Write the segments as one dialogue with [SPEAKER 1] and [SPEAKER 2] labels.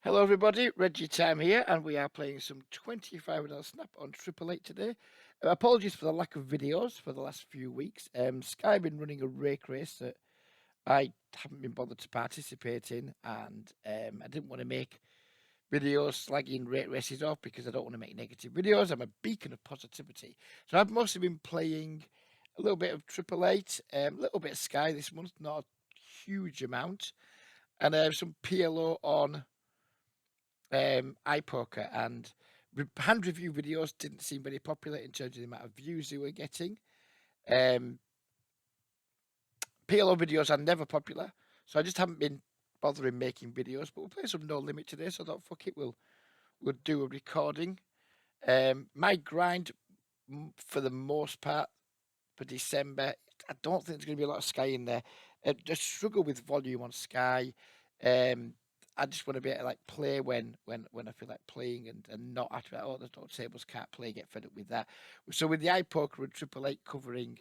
[SPEAKER 1] Hello, everybody. Reggie Time here, and we are playing some 25 Snap on Triple Eight today. Apologies for the lack of videos for the last few weeks. Sky been running a rake race that I haven't been bothered to participate in, and I didn't want to make videos slagging rake races off because I don't want to make negative videos. I'm a beacon of positivity. So I've mostly been playing a little bit of Triple Eight, a little bit of Sky this month, not a huge amount, and some PLO on iPoker, and hand review videos didn't seem very popular in terms of the amount of views they were getting. PLO videos are never popular, so I just haven't been bothering making videos. But we'll play some No Limit today, so I thought fuck it, we'll do a recording. My grind for the most part for December, I don't think there's going to be a lot of Sky in there. Just struggle with volume on Sky. I just want to be able to like play when I feel like playing and not after oh there's no tables, can't play, get fed up with that. So with the iPoker and Triple Eight covering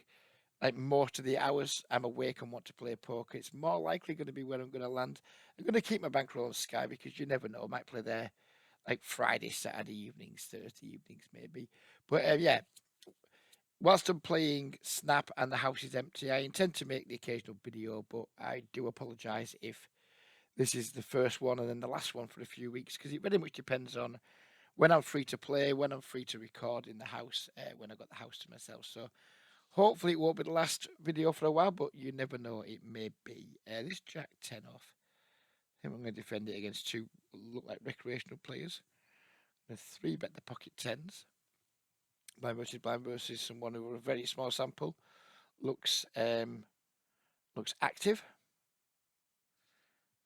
[SPEAKER 1] like most of the hours I'm awake and want to play poker, it's more likely going to be where I'm going to land. I'm going to keep my bankroll on Sky because you never know, I might play there like Friday, Saturday evenings, Thursday evenings maybe. But yeah, whilst I'm playing Snap and the house is empty, I intend to make the occasional video, but I do apologise if this is the first one and then the last one for a few weeks because it very much depends on when I'm free to play, when I'm free to record in the house, when I've got the house to myself. So hopefully it won't be the last video for a while, but you never know, it may be. This Jack 10 off. I think I'm going to defend it against two look like recreational players. The three bet the pocket tens. Blind versus someone who are a very small sample. Looks active.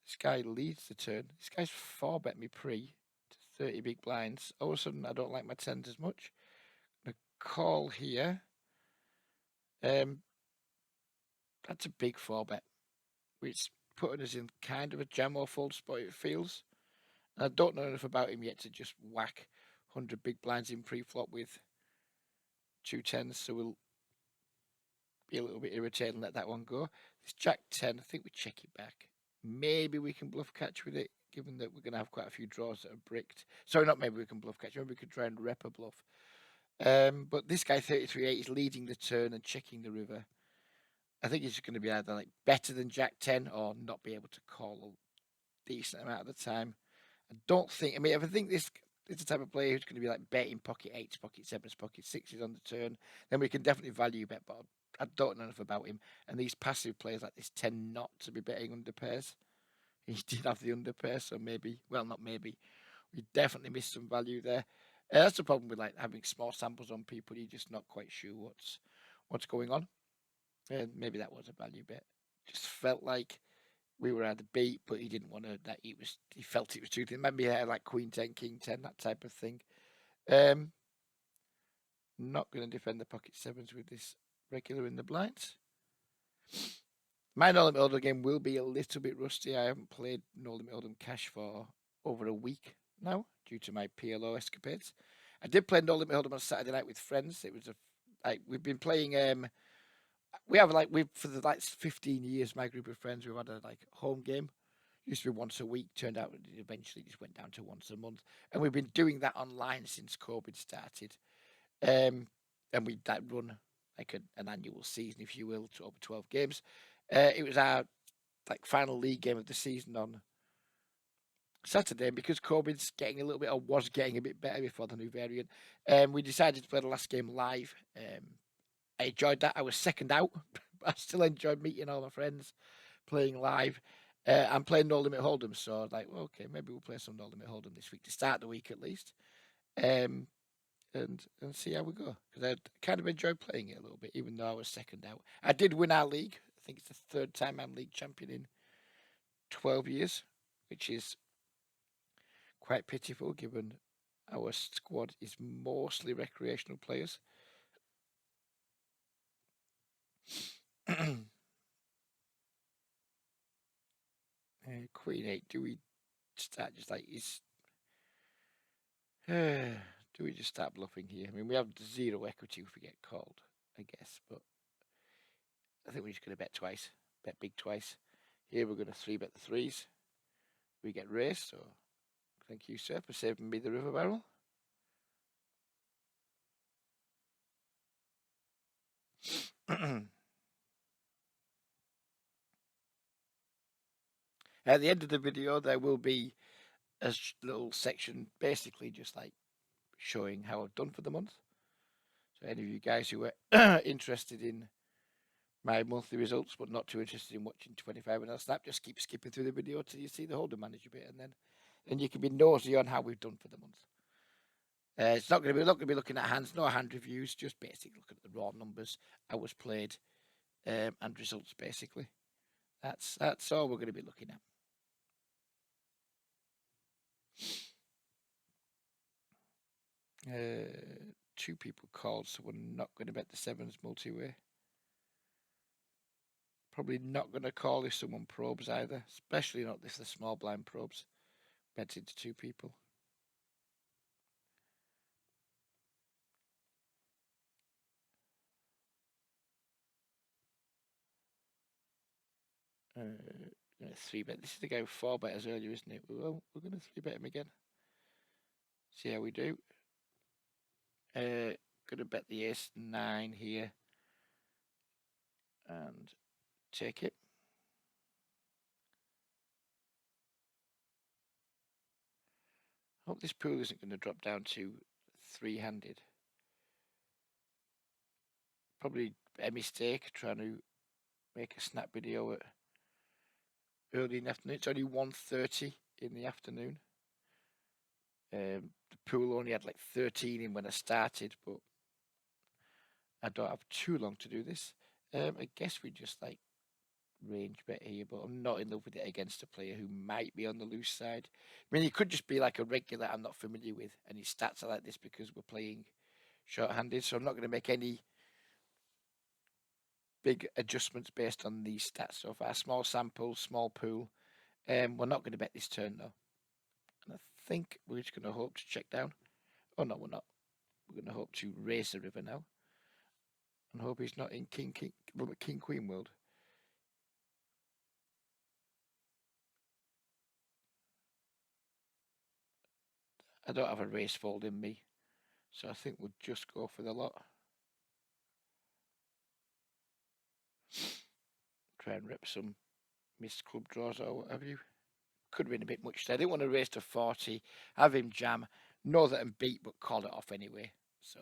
[SPEAKER 1] This guy leads the turn. This guy's 4-bet me pre to 30 big blinds. All of a sudden, I don't like my tens as much. The call here. That's a big 4-bet, which putting us in kind of a jam or fold spot, it feels. And I don't know enough about him yet to just whack 100 big blinds in pre-flop with two tens, so we'll be a little bit irritated and let that one go. This Jack 10, I think we check it back. Maybe we can bluff catch with it, given that we're going to have quite a few draws that are bricked. Sorry, not maybe we can bluff catch. Maybe we could try and rep a bluff. But this guy 33-8 is leading the turn and checking the river. I think he's going to be either like better than Jack 10 or not be able to call a decent amount of the time. I don't think. I mean, if I think this is the type of player who's going to be like betting pocket eights, pocket sevens, pocket sixes on the turn, then we can definitely value bet. But I don't know enough about him. And these passive players like this tend not to be betting under pairs. He did have the under pair, so maybe, well, not maybe, we definitely missed some value there. That's the problem with like having small samples on people. You're just not quite sure what's going on. And maybe that was a value bet. Just felt like we were at a beat, but he didn't want to. That he felt it was too thin. Maybe he had like Queen 10, King 10, that type of thing. Um, Not going to defend the pocket sevens with this regular in the blinds. My No Limit Hold'em game will be a little bit rusty. I haven't played No Limit Hold'em cash for over a week now due to my PLO escapades. I did play No Limit Hold'em on Saturday night with friends. It was we've been playing. We have we've for the 15 years. My group of friends we've had a home game. Used to be once a week. Turned out it eventually just went down to once a month, and we've been doing that online since COVID started. And we run like an annual season, if you will, to over 12 games. It was our final league game of the season on Saturday, and because COVID's getting a little bit, or was getting a bit better before the new variant, we decided to play the last game live. I enjoyed that. I was second out, but I still enjoyed meeting all my friends, playing live. I'm playing No Limit Hold'em, so I was like, well, okay, maybe we'll play some No Limit Hold'em this week to start the week at least, and see how we go. Because I kind of enjoyed playing it a little bit, even though I was second out. I did win our league. I think it's the third time I'm league champion in 12 years, which is quite pitiful given our squad is mostly recreational players. Queen 8, do we start just do we just start bluffing here? I mean, we have zero equity if we get called, I guess, but I think we're just going to bet twice, bet big twice. Here we're going to 3-bet the threes. We get raised, so Thank you, sir, for saving me the river barrel. At the end of the video, there will be a little section, basically just like showing how I've done for the month. So any of you guys who are interested in my monthly results, but not too interested in watching 25 and Snap, just keep skipping through the video till you see the holder manager bit, and then you can be nosy on how we've done for the month. It's not going to be looking at hands, no hand reviews, just basically looking at the raw numbers, hours played, and results. Basically, that's all we're going to be looking at. Two people called, so we're not going to bet the sevens multi-way. Probably not going to call if someone probes either, especially not if the small blind probes. Bets into two people. Three bet. This is the guy with four betters earlier, isn't it? Well, we're going to three bet him again. See how we do. Going to bet the ace 9 here and take it. Hope this pool isn't going to drop down to three-handed. Probably a mistake trying to make a snap video at early in the afternoon. It's only 1:30 in the afternoon. The pool only had like 13 in when I started, but I don't have too long to do this. I guess we just like range bet here, but I'm not in love with it against a player who might be on the loose side. I mean, he could just be like a regular I'm not familiar with, and his stats are like this because we're playing short-handed, so I'm not going to make any big adjustments based on these stats so far. Small sample, small pool. We're not going to bet this turn, though. And I think we're just going to hope to check down. Oh, no, we're not. We're going to hope to raise the river now. And hope he's not in King Queen world. I don't have a race fold in me, so I think we'll just go for the lot. Try and rip some missed club draws or what have you. Could have been a bit much there. I didn't want to race to 40, have him jam, know that I'm beat, but call it off anyway. So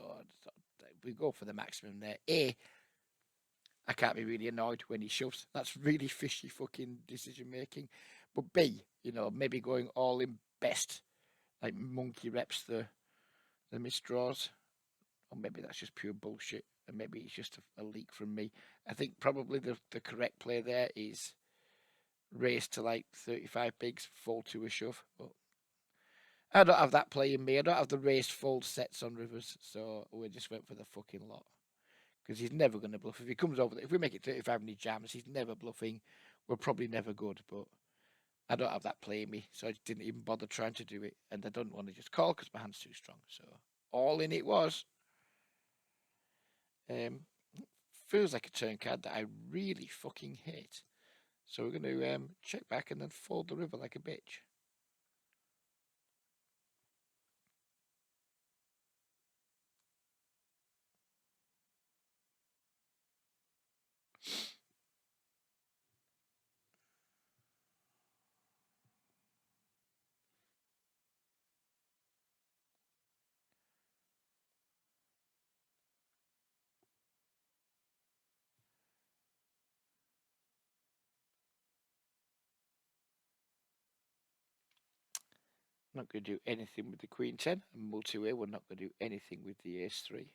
[SPEAKER 1] we go for the maximum there. I can't be really annoyed when he shoves. That's really fishy fucking decision making. But B, maybe going all in best, like monkey reps the missed draws. Or maybe that's just pure bullshit. And maybe it's just a leak from me. I think probably the correct play there is race to like 35 bigs, fold to a shove. But I don't have that play in me. I don't have the race fold sets on rivers. So we just went for the fucking lot. Because he's never going to bluff. If he comes over, if we make it 35 and he jams, he's never bluffing. We're probably never good, but I don't have that play in me, so I didn't even bother trying to do it. And I don't want to just call because my hand's too strong. So all in it was. Feels like a turn card that I really fucking hate. So we're going to check back and then fold the river like a bitch. Not going to do anything with the Queen 10. And multi-way, we're not going to do anything with the Ace 3.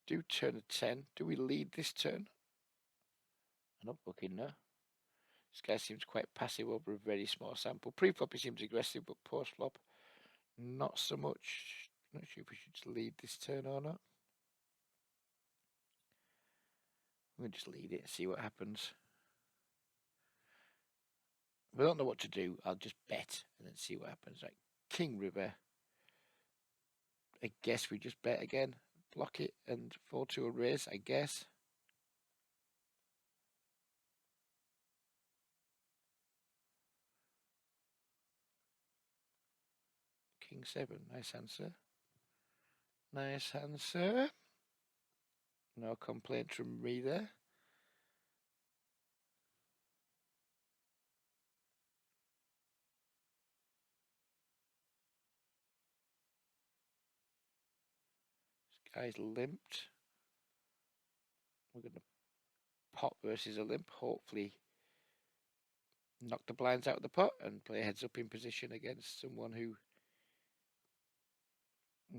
[SPEAKER 1] Do turn a 10. Do we lead this turn? I'm not looking now. This guy seems quite passive over a very small sample. Pre-flop he seems aggressive, but post-flop, not so much. Not sure if we should just lead this turn or not. We'll just lead it and see what happens. If I don't know what to do, I'll just bet and then see what happens. Like King River. I guess we just bet again, block it and fall to a raise, I guess. king 7. Nice answer. Nice answer. No complaint from me there. This guy's limped. We're going to pot versus a limp. Hopefully knock the blinds out of the pot and play heads up in position against someone who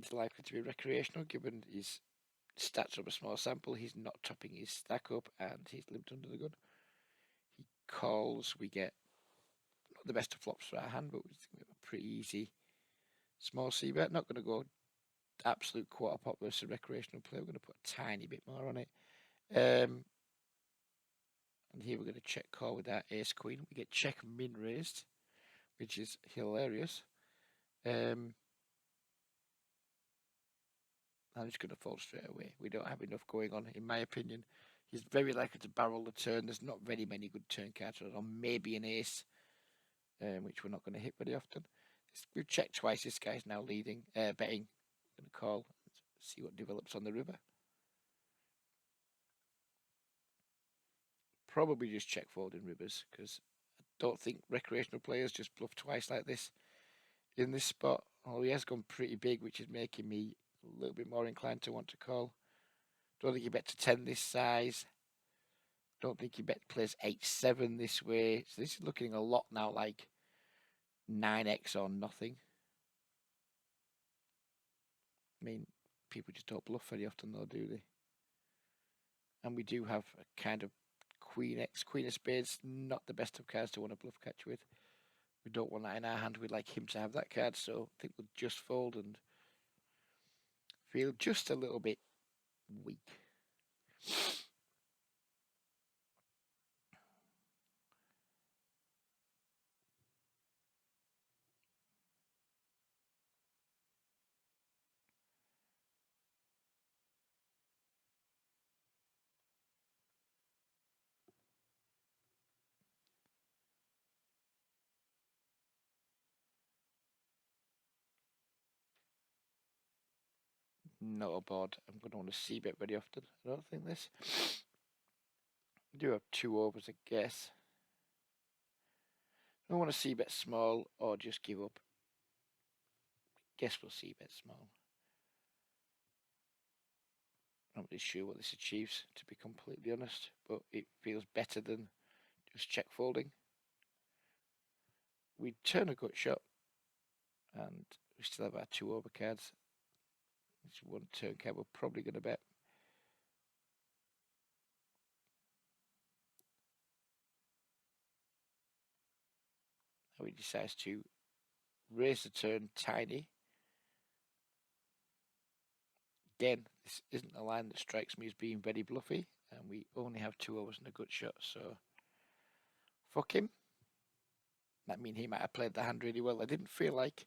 [SPEAKER 1] is likely to be recreational, given his stats from a small sample. He's not topping his stack up and he's limped under the gun. He calls. We get not the best of flops for our hand, but we have a pretty easy small c-bet. Not going to go absolute quarter pot versus recreational play. We're going to put a tiny bit more on it. And here we're going to check call with our ace queen. We get check min raised, which is hilarious. I'm just going to fold straight away. We don't have enough going on, in my opinion. He's very likely to barrel the turn. There's not very many good turn cards, or maybe an ace, which we're not going to hit very often. We've checked twice. This guy's now leading, betting. I'm going to call and see what develops on the river. Probably just check fold in rivers, because I don't think recreational players just bluff twice like this in this spot. Oh, he has gone pretty big, which is making me a little bit more inclined to want to call. Don't think he bet to 10 this size. Don't think he plays 8-7 this way. So this is looking a lot now like 9x or nothing. I mean, people just don't bluff very often though, do they? And we do have a kind of Queen of Spades, not the best of cards to want to bluff catch with. We don't want that in our hand. We'd like him to have that card, so I think we'll just fold and feel just a little bit weak. Not a board. I'm going to want to c-bet very often. I don't think this. I do have 2 overs, I guess. I want to c-bet small or just give up. Guess we'll c-bet small. Not really sure what this achieves, to be completely honest, but it feels better than just check folding. We turn a gut shot, and we still have our 2 over cards. This 1 turn card we're probably going to bet. Now he decides to raise the turn tiny. Again, this isn't a line that strikes me as being very bluffy, and we only have 2 overs and a gut shot, so fuck him. That means he might have played the hand really well. I didn't feel like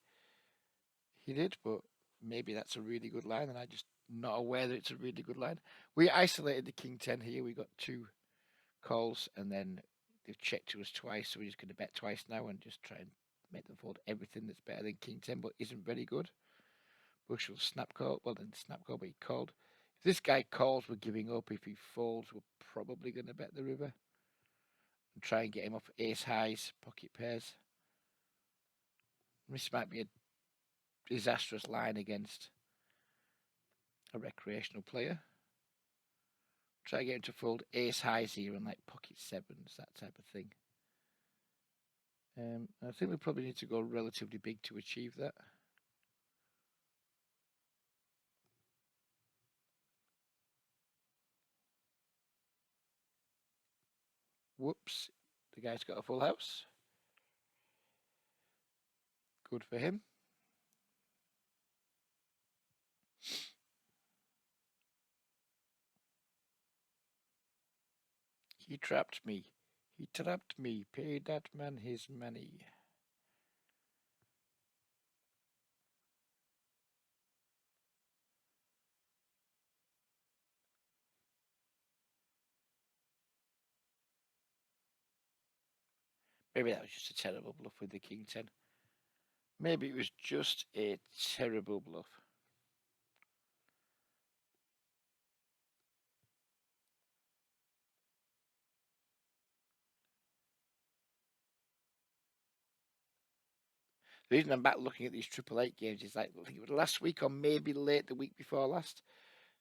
[SPEAKER 1] he did, but maybe that's a really good line, and I'm just not aware that it's a really good line. We isolated the king 10 here. We got 2 calls, and then they've checked to us twice, so we're just going to bet twice now and just try and make them fold everything that's better than king 10, but isn't very good. Bush will snap call. Well, then snap call, but he called. If this guy calls, we're giving up. If he folds, we're probably going to bet the river and try and get him off ace highs, pocket pairs. This might be a disastrous line against a recreational player. Try to get him to fold ace highs here and like pocket sevens, that type of thing. I think we probably need to go relatively big to achieve that. Whoops, the guy's got a full house. Good for him. He trapped me. He trapped me. Pay that man his money. Maybe that was just a terrible bluff with the king 10. Maybe it was just a terrible bluff. The reason I'm back looking at these Triple Eight games is like, I think it was last week or maybe late the week before last.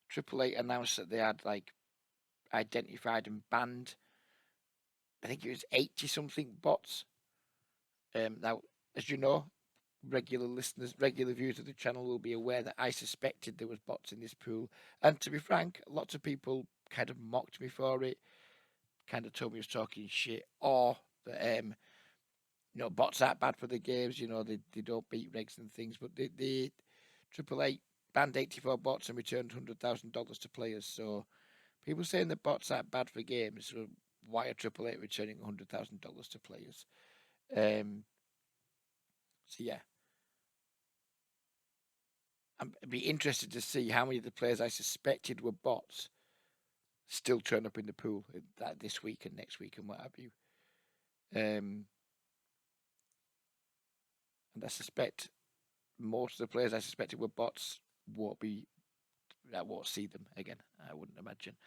[SPEAKER 1] Triple Eight announced that they had like identified and banned, I think it was 80 something bots. Now, as you know, regular listeners, regular viewers of the channel will be aware that I suspected there was bots in this pool. And to be frank, lots of people kind of mocked me for it, kind of told me I was talking shit, or that bots aren't bad for the games. They don't beat regs and things, but the Triple Eight banned 84 bots and returned $100,000 to players. So people saying that bots aren't bad for games, so why are Triple Eight returning $100,000 to players? So yeah, I'd be interested to see how many of the players I suspected were bots still turn up in the pool this week and next week and what have you. And I suspect most of the players I suspected were bots I won't see them again. I wouldn't imagine.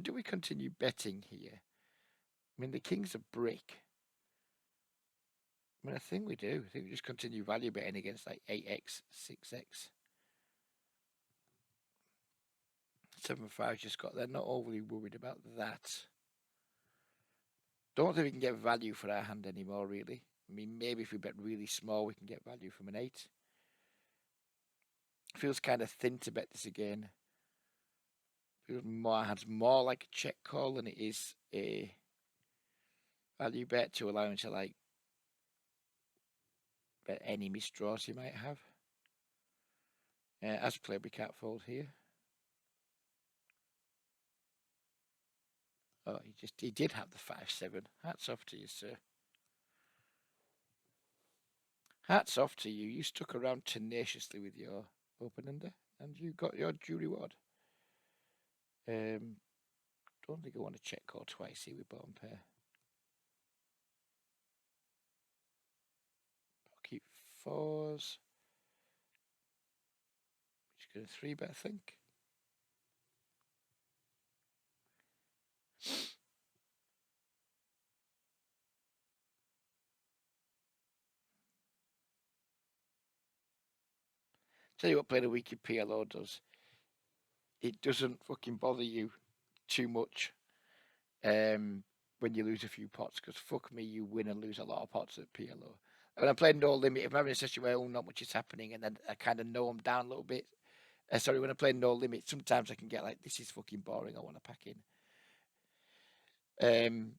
[SPEAKER 1] Do we continue betting here? I mean, the king's a brick. I mean, I think we do. I think we just continue value betting against like 8x, 6x. 7-5 just got there. Not overly worried about that. Don't think we can get value for our hand anymore, really. I mean, maybe if we bet really small, we can get value from an 8. Feels kind of thin to bet this again. Feels more like a check call than it is a value bet to allow him to like bet any misdraws he might have. As played, we can't fold here. Oh, he did have the 5-7. Hats off to you, sir. Hats off to you. You stuck around tenaciously with your open-ender, and you got your due reward. Don't think I want to check call twice here with bottom pair. Pocket fours. Just going to 3-bet, I think. Tell you what, playing a week in PLO does. It doesn't fucking bother you too much when you lose a few pots, because fuck me, you win and lose a lot of pots at PLO. When I'm playing no limit, if I'm having a session where not much is happening, and then I kind of know I'm down a little bit. When I play no limit, sometimes I can get like, this is fucking boring. I want to pack in.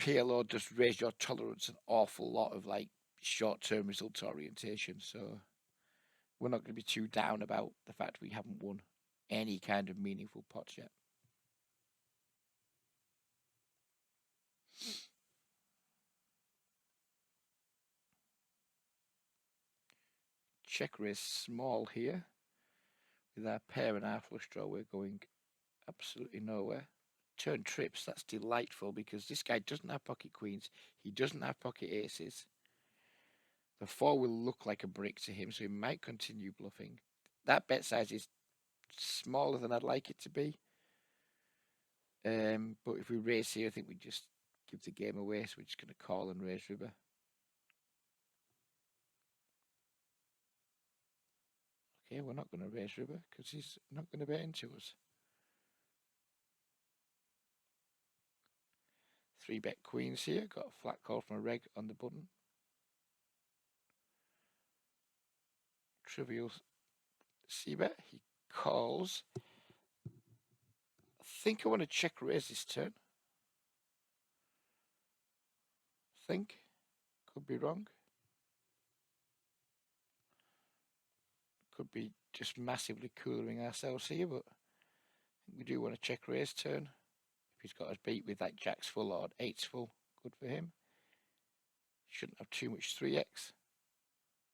[SPEAKER 1] PLO does raise your tolerance an awful lot of like short-term result orientation. So we're not going to be too down about the fact we haven't won any kind of meaningful pots yet. Check raise small here. With our pair and our flush draw, we're going absolutely nowhere. Turn trips, that's delightful because this guy doesn't have pocket queens. He doesn't have pocket aces. The 4 will look like a brick to him, so he might continue bluffing. That bet size is smaller than I'd like it to be. But if we raise here, I think we just give the game away, so we're just going to call and raise river. Okay, we're not going to raise river because he's not going to bet into us. 3-bet queens here. Got a flat call from a reg on the button. Trivial c-bet. He calls. I think I want to check raise this turn. Think. Could be wrong. Could be just massively coolering ourselves here, but we do want to check raise turn. If he's got us beat with like jacks full or 8s full, good for him. Shouldn't have too much 3x.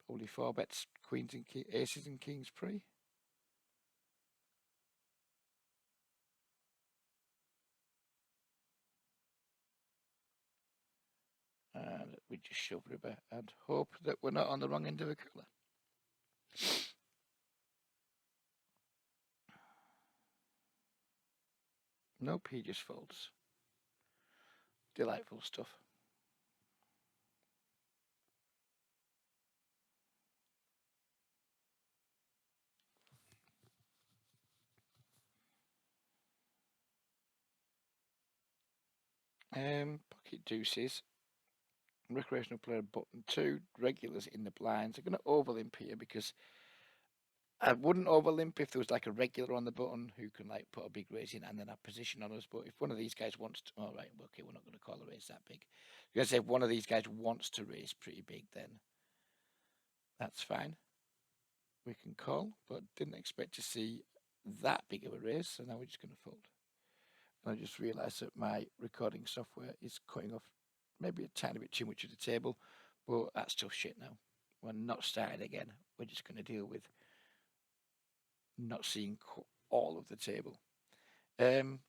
[SPEAKER 1] Probably 4-bets queens and aces and kings pre. And we just shove river and hope that we're not on the wrong end of a colour. Nope, he just folds. Delightful stuff. Pocket deuces. Recreational player button 2. Regulars in the blinds. I'm going to overlimp here because I wouldn't overlimp if there was like a regular on the button who can like put a big raise in and then have position on us. But if one of these guys wants to, all right, okay, we're not going to call a raise that big. Because if one of these guys wants to raise pretty big, then that's fine. We can call, but didn't expect to see that big of a raise, so now we're just going to fold. And I just realised that my recording software is cutting off maybe a tiny bit too much of the table, but that's still shit now. We're not starting again. We're just going to deal with not seeing all of the table. Again,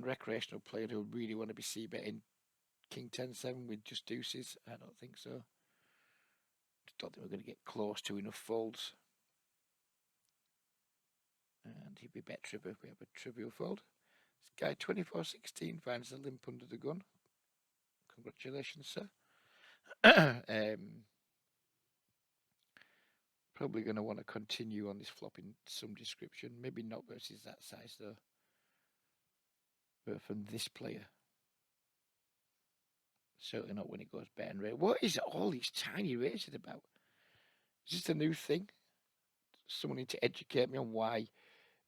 [SPEAKER 1] recreational player who really want to be c-betting King 10-7 with just deuces. I don't think so. Just don't think we're going to get close to enough folds. And he'd be bet trivial if we have a trivial fold. This guy 24-16 finds a limp under the gun. Congratulations, sir. Probably going to want to continue on this flop in some description. Maybe not versus that size though. But from this player. Certainly not when it goes bet and raise. What is all these tiny raises about? Is this a new thing? Someone need to educate me on why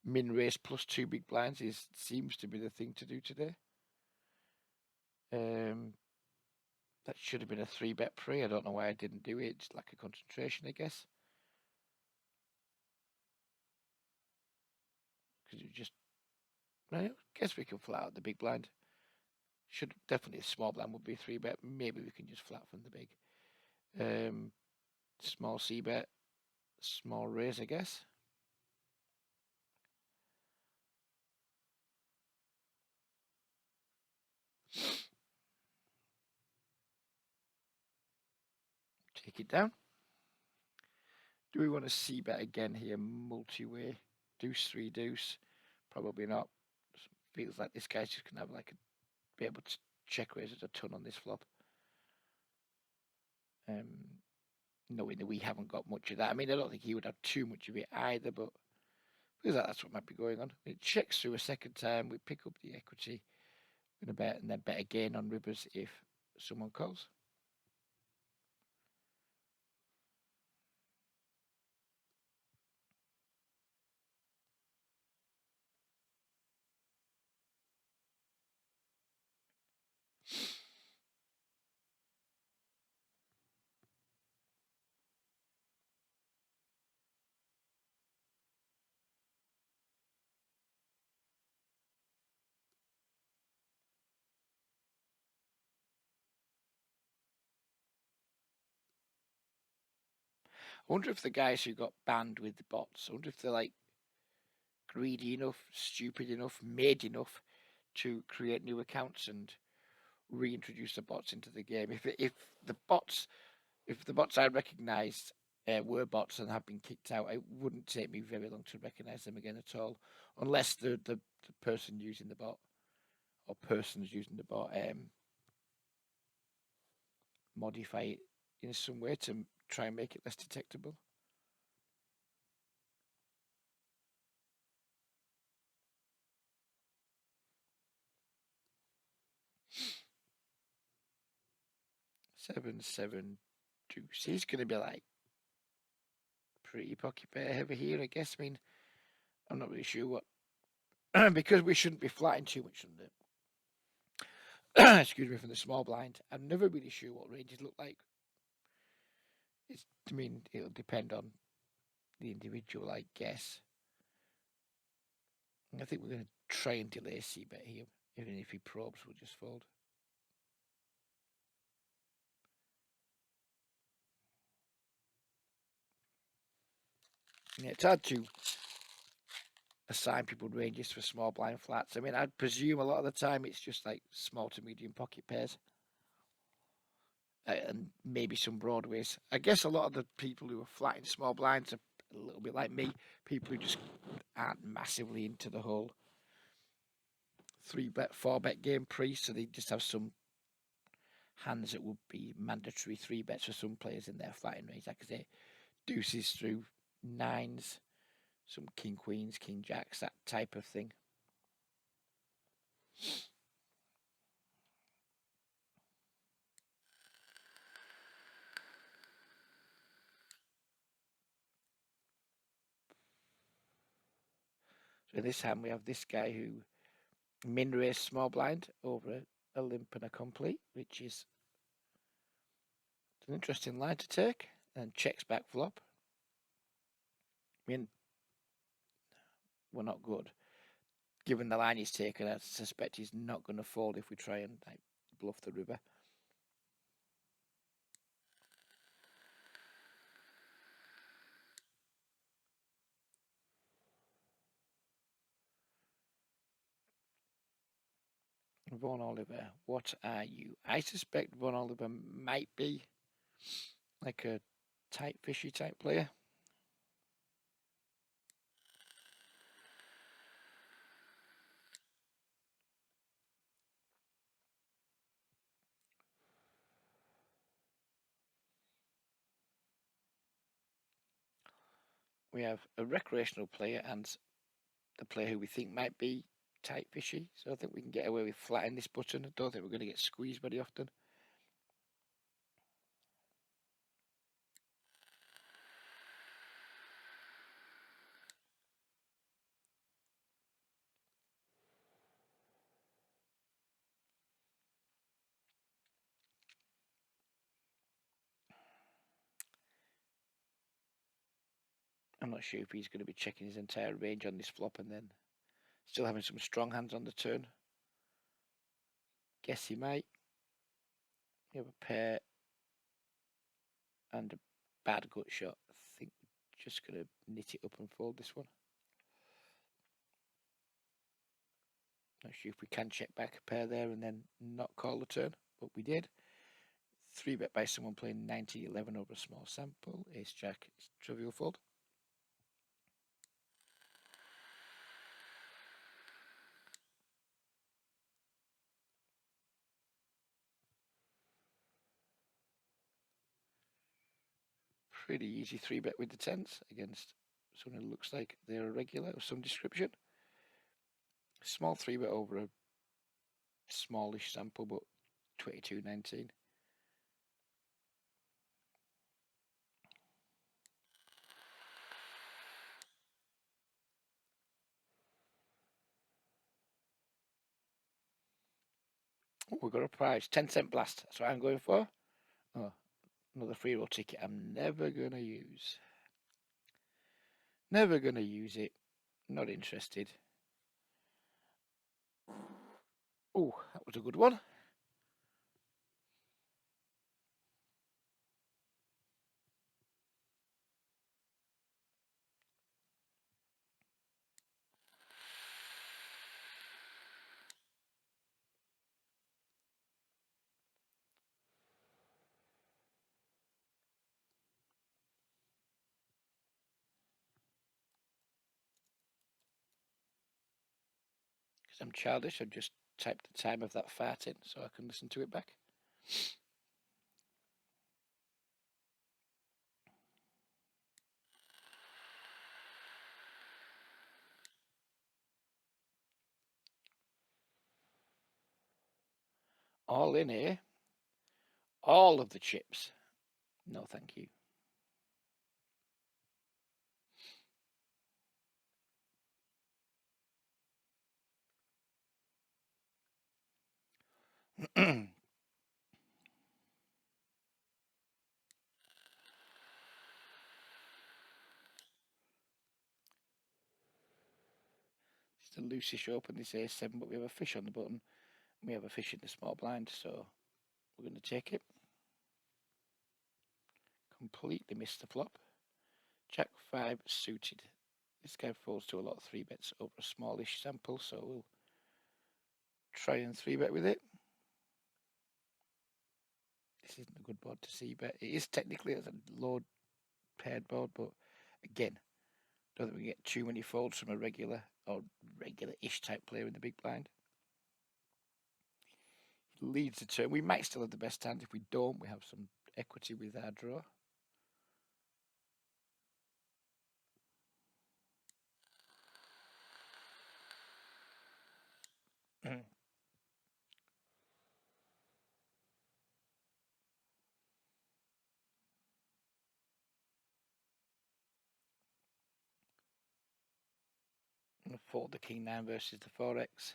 [SPEAKER 1] min raise plus 2 big blinds seems to be the thing to do today. That should have been a 3-bet pre. I don't know why I didn't do it. It's lack of concentration, I guess. Because you just, I guess we can flat out the big blind. Should definitely a small blind would be a 3-bet. Maybe we can just flat from the big. Small c-bet, small raise, I guess. Take it down. Do we want to c-bet again here? Multi-way. Deuce, 3 deuce. Probably not. Feels like this guy's just going to have like be able to check raises a ton on this flop. Knowing that we haven't got much of that. I mean, I don't think he would have too much of it either, but feels like that's what might be going on. It checks through a second time. We pick up the equity. We're going to bet and then bet again on rivers if someone calls. I wonder if the guys who got banned with the bots, I wonder if they're like greedy enough, stupid enough, made enough to create new accounts and reintroduce the bots into the game. If the bots I recognised were bots and have been kicked out, it wouldn't take me very long to recognise them again at all, unless the person using the bot or persons using the bot modify it in some way to try and make it less detectable. Seven, deuce. He's going to be like pretty pocket pair heavy here, I guess. I mean, I'm not really sure what because we shouldn't be flatting too much from the excuse me, from the small blind. I'm never really sure what ranges look like. I mean, it'll depend on the individual, I guess. I think we're going to try and delay c-bet here. Even if he probes, we'll just fold. Yeah, it's hard to assign people ranges for small blind flats. I mean, I'd presume a lot of the time it's just like small to medium pocket pairs. and maybe some broadways. I guess a lot of the people who are flat in small blinds are a little bit like me, people who just aren't massively into the whole 3-bet, 4-bet game pre, so they just have some hands that would be mandatory 3-bets for some players in their flatting range, like I say, deuces through nines, some king queens, king jacks, that type of thing. So in this hand we have this guy who min raised small blind over a limp and a complete, which is an interesting line to take, and checks back flop. I mean, we're not good. Given the line he's taken, I suspect he's not going to fold if we try and bluff the river. Vaughan Oliver, what are you? I suspect Vaughan Oliver might be like a tight fishy type player. We have a recreational player and the player who we think might be tight fishy. So I think we can get away with flattening this button. I don't think we're going to get squeezed very often. I'm not sure if he's going to be checking his entire range on this flop and then still having some strong hands on the turn. Guess he might. We have a pair and a bad gut shot. I think we're just going to knit it up and fold this one. Not sure if we can check back a pair there and then not call the turn, but we did. 3-bet by someone playing 90-11 over a small sample. Ace Jack is trivial fold. Pretty easy 3-bet with the tens against someone who looks like they're a regular of some description. Small 3-bet over a smallish sample, but 22-19. Oh, we've got a prize. 10-cent blast. That's what I'm going for. Oh, another free roll ticket I'm never going to use. Never going to use it. Not interested. Oh, that was a good one. Because I'm childish, I've just typed the time of that fart in so I can listen to it back. All in here. All of the chips. No, thank you. It's a loosish open, this A7, but we have a fish on the button. We have a fish in the small blind, so we're going to take it. Completely missed the flop. Jack 5 suited. This guy folds to a lot of 3-bets over a smallish sample, so we'll try and 3-bet with it. This isn't a good board to see bet. It is technically as a low paired board, but again, don't think we get too many folds from a regular or regular-ish type player in the big blind. He leads the turn. We might still have the best hand. If we don't, we have some equity with our draw. Fold the king 9 versus the 4x.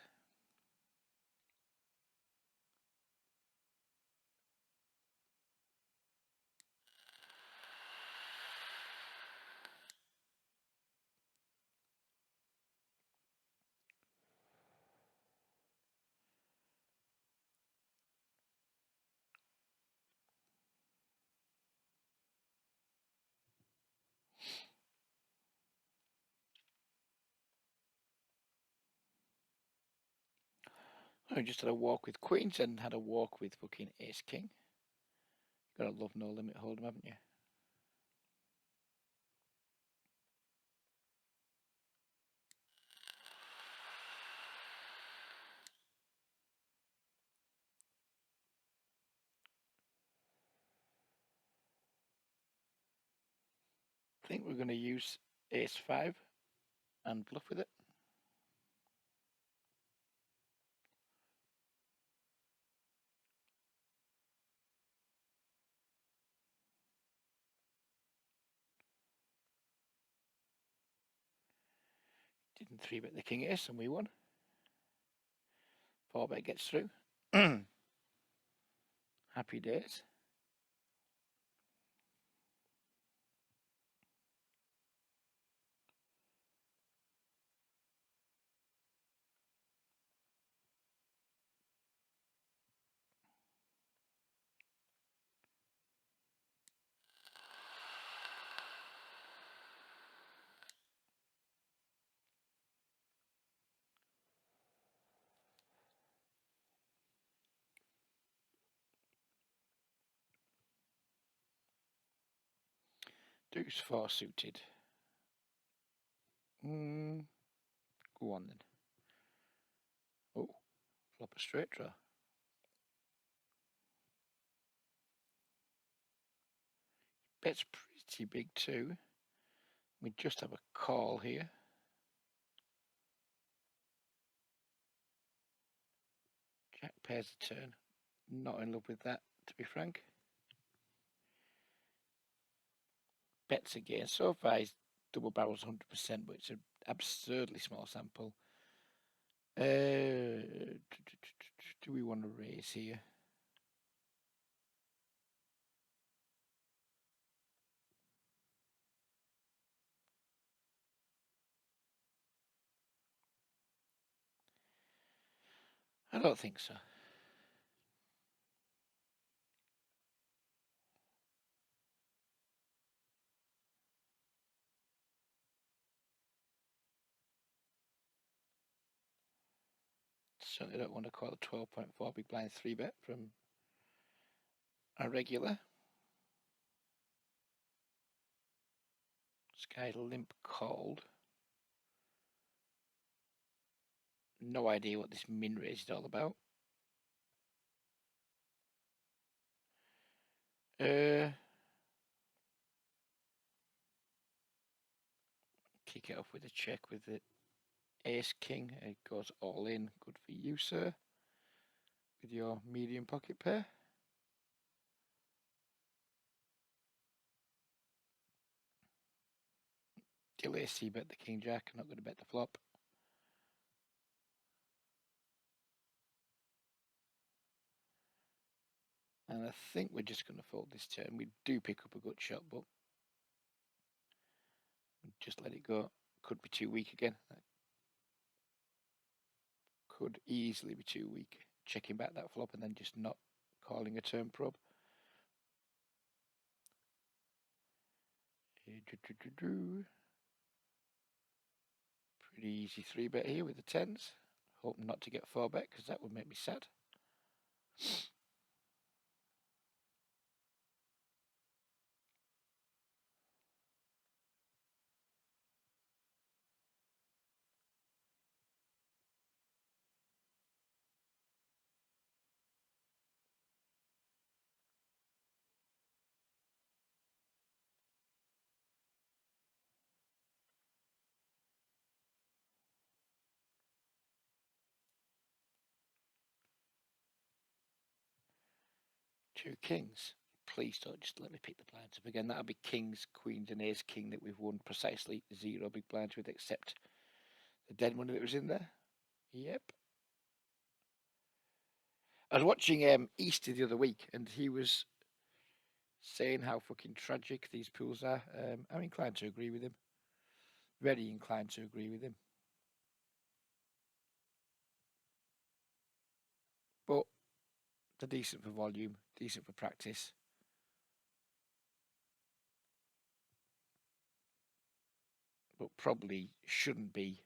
[SPEAKER 1] I just had a walk with queens and had a walk with fucking ace king. Gotta love no limit hold'em, haven't you? I think we're going to use ace 5 and bluff with it. Didn't 3-bet the king ace and we won. 4-bet gets through. Happy days. Deuce 4 suited. Go on then. Oh, flop a straight draw. Bet's pretty big too. We just have a call here. Jack pairs a turn. Not in love with that, to be frank. Bets again. So far he's double barrels 100%, but it's an absurdly small sample. Do we want to raise here? I don't think so. Certainly don't want to call a 12.4 big blind 3-bet from a regular. This guy limp called. No idea what this min raise is all about. Kick it off with a check with the ace king. It goes all in. Good for you, sir. With your medium pocket pair. Delay c-bet the king jack. I'm not going to bet the flop. And I think we're just going to fold this turn. We do pick up a good shot, but just let it go. Could be too weak again. That could easily be too weak. Checking back that flop and then just not calling a turn probe. Pretty easy 3-bet here with the 10s. Hope not to get 4-bet because that would make me sad. 2 kings. Please don't just let me pick the blinds up again. That'll be kings, queens, and ace king that we've won precisely 0 big blinds with, except the dead money that was in there. Yep. I was watching Easter the other week, and he was saying how fucking tragic these pools are. I'm inclined to agree with him. Very inclined to agree with him. But they're decent for volume, decent for practice. But probably shouldn't be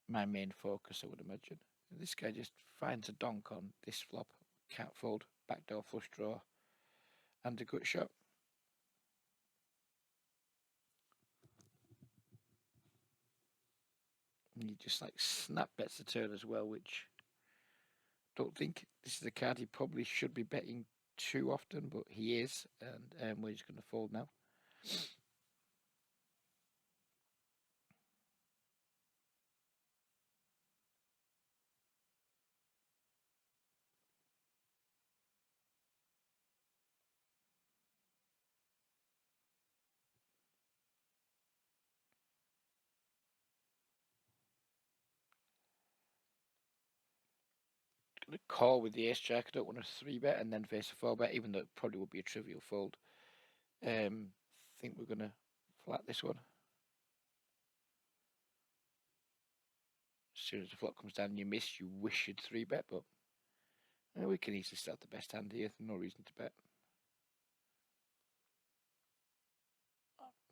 [SPEAKER 1] my main focus, I would imagine. This guy just finds a donk on this flop. Can't fold, backdoor flush draw, and a gut shot. And he just like snap bets the turn as well, which I don't think this is a card he probably should be betting too often, but he is, and we're just going to fold now. Going to call with the ace jack. I don't want to 3-bet and then face a 4-bet, even though it probably would be a trivial fold. Think we're going to flat this one. As soon as the flop comes down and you miss, you wish you'd 3-bet, but we can easily start the best hand here. No reason to bet.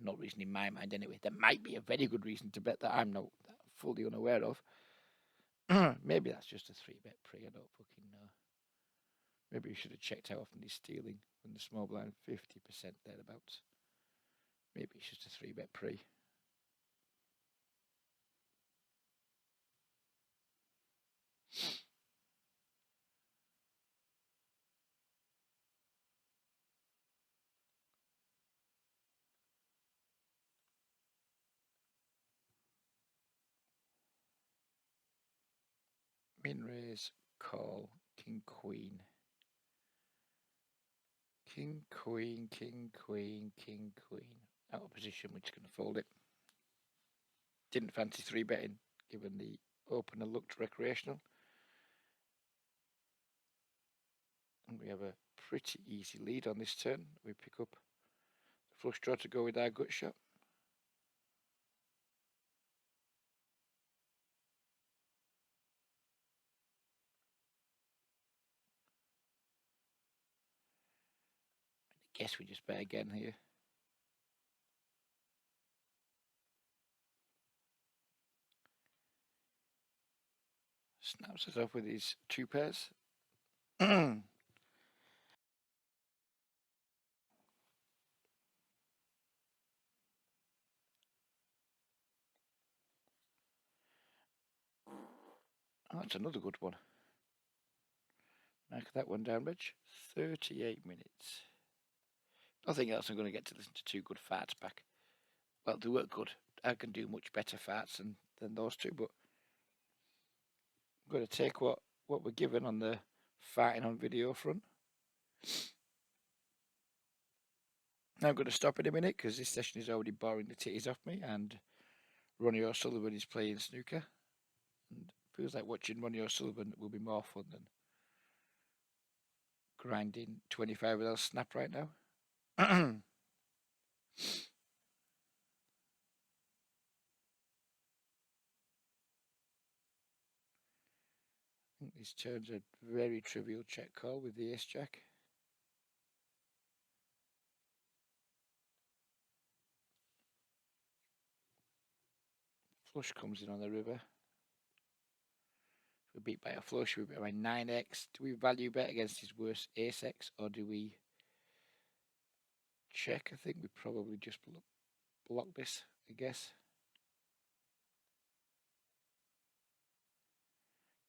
[SPEAKER 1] No reason in my mind anyway. There might be a very good reason to bet that I'm not fully unaware of. Maybe that's just a 3-bet pre. I don't fucking know. Maybe we should have checked how often he's stealing from the small blind. 50% thereabouts. Maybe it's just a 3-bet pre. Min raise, call, king, queen. King, queen, king, queen, king, queen. Out of position, we're just going to fold it. Didn't fancy 3-betting, given the opener looked recreational. And we have a pretty easy lead on this turn. We pick up the flush draw to go with our gut shot. I guess we just bet again here. Snaps us off with his 2 pairs. Oh, that's another good one. Knock that one down, Rich. 38 minutes. Nothing else. I'm going to get to listen to 2 good farts back. Well, they were good. I can do much better farts than those 2, but I'm going to take what we're given on the farting on video front. Now I'm going to stop in a minute because this session is already boring the titties off me, and Ronnie O'Sullivan is playing snooker. And it feels like watching Ronnie O'Sullivan will be more fun than grinding 25 with snap right now. I think this turns a very trivial check call with the ace jack. Flush comes in on the river. We're beat by a flush. We're beat by 9x. Do we value bet against his worst ace x, or do we check? I think we probably just block this, I guess.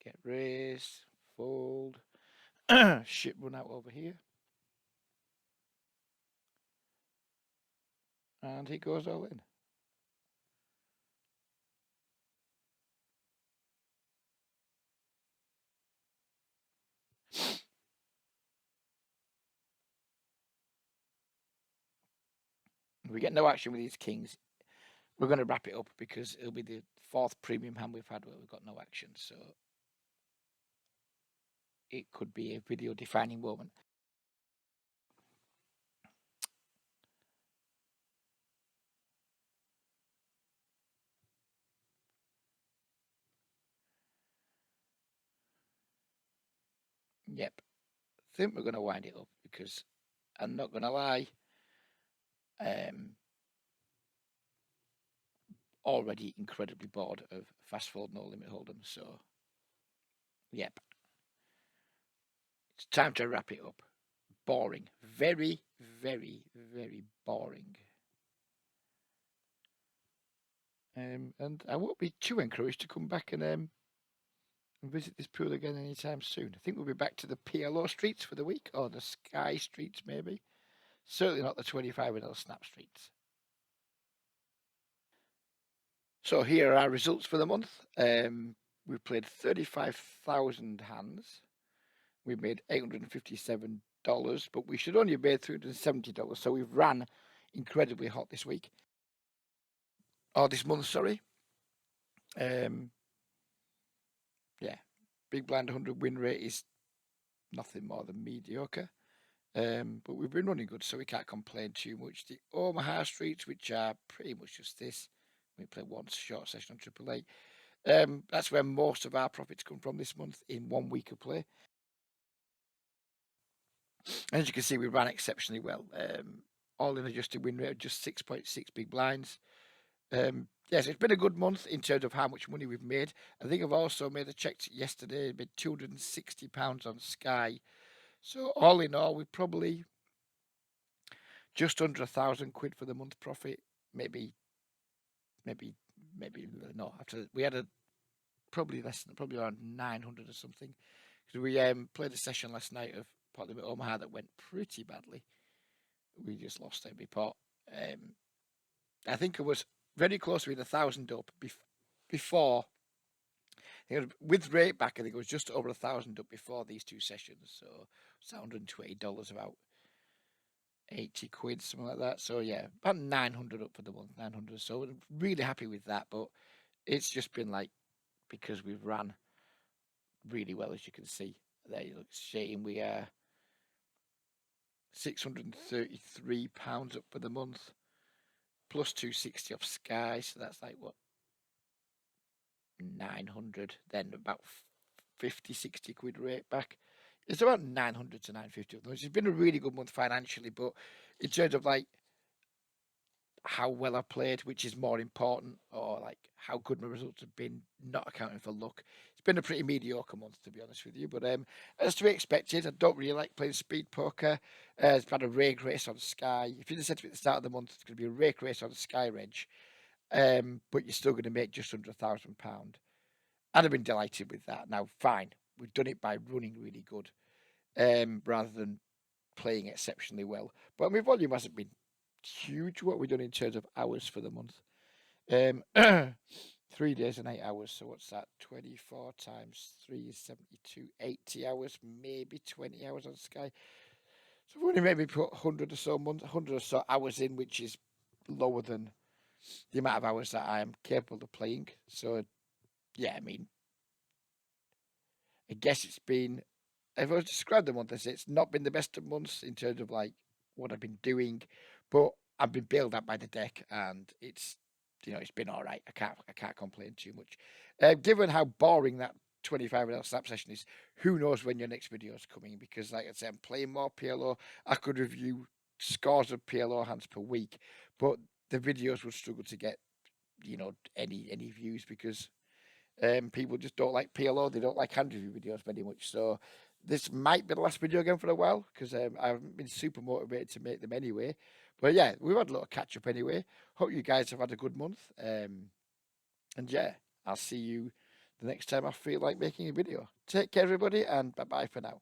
[SPEAKER 1] Get raised, fold. Shit run out over here. And he goes all in. If we get no action with these kings, we're going to wrap it up because it'll be the 4th premium hand we've had where we've got no action. So it could be a video defining moment. Yep. I think we're going to wind it up because I'm not going to lie. Already incredibly bored of fast fold no limit hold'em. So, yep. It's time to wrap it up. Boring. Very, very, very boring. And I won't be too encouraged to come back and visit this pool again anytime soon. I think we'll be back to the PLO streets for the week, or the Sky streets maybe. Certainly not the 25 snap streets. So here are our results for the month. We've played 35,000 hands. We've made $857, but we should only have made $370. So we've ran incredibly hot this week. Or this month, sorry. Yeah, big blind 100 win rate is nothing more than mediocre. But we've been running good, so we can't complain too much. The Omaha streets, which are pretty much just this, we play one short session on Triple Eight. That's where most of our profits come from this month in 1 week of play. And as you can see, we ran exceptionally well. All in adjusted win rate of just 6.6 big blinds. Yes, it's been a good month in terms of how much money we've made. I think I've also made a check yesterday, made £260 on Sky. So all in all, we probably just under £1,000 for the month profit. Maybe no. After we had probably less than, probably around 900 or something. Because we played a session last night of Pot Limit Omaha that went pretty badly. We just lost every pot. I think it was very close to being 1,000 up before. With rate back, I think it was just over 1,000 up before these two sessions. So it's $120, about 80 quid, something like that. So yeah, about 900 up for the month, 900. So we're really happy with that. But it's just been like, because we've ran really well, as you can see. There you look, shading. We are £633 up for the month, plus 260 off Sky. So that's like what, 900, then about 50, 60 quid rate back. It's about 900 to 950 of those. It's been a really good month financially, but in terms of like how well I played, which is more important, or like how good my results have been, not accounting for luck, it's been a pretty mediocre month, to be honest with you. But as to be expected, I don't really like playing speed poker. It's had a rake race on Sky. If you'd have said to me at the start of the month, it's going to be a rake race on Sky Reg, but you're still going to make just under £1,000. I'd have been delighted with that. Now, fine, we've done it by running really good, rather than playing exceptionally well. But my volume hasn't been huge. What we've done in terms of hours for the month, 3 days and 8 hours. So what's that? 24 times 3 is 72, 80 hours, maybe 20 hours on Sky. So we've only maybe put 100 or so months, 100 or so hours in, which is lower than the amount of hours that I am capable of playing. So yeah, I mean, I guess it's been, if I was to describe the month, I say it's not been the best of months in terms of like what I've been doing, but I've been bailed out by the deck, and it's, it's been all right. I can't complain too much. Given how boring that 25 snap session is, who knows when your next video is coming? Because like I said, I'm playing more PLO. I could review scores of PLO hands per week, but the videos would struggle to get, any views because people just don't like PLO. They don't like hand review videos very much. So this might be the last video again for a while because I haven't been super motivated to make them anyway. But yeah, we've had a little catch up anyway. Hope you guys have had a good month. And yeah, I'll see you the next time I feel like making a video. Take care, everybody, and bye-bye for now.